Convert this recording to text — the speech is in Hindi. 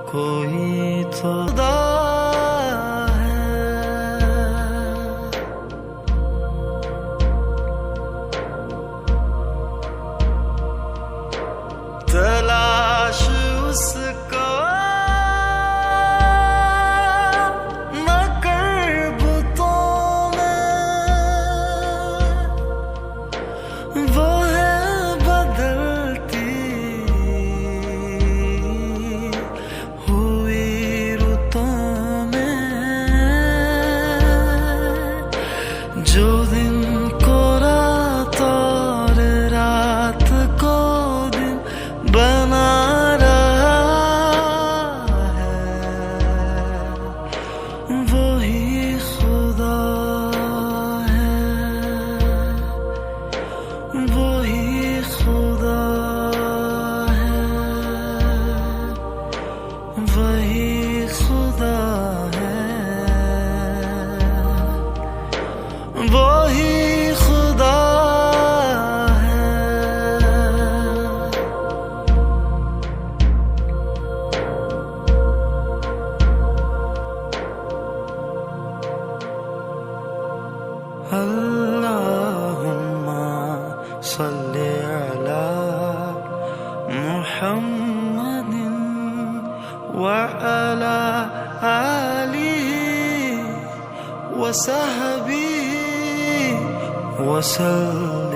कोई तो खुदा तलाश उसको न कर बुतों में, वो है बदलती हुई रुतों में। जो दिन को रात और रात को दिन बना रहा है, वही खुदा है, वही खुदा है, वही खुदा है, वही खुदा अल्लाहुम्मा सल्ली अला मुहम्मदिन व अला आलिहि व सहबिहि व सल्लम।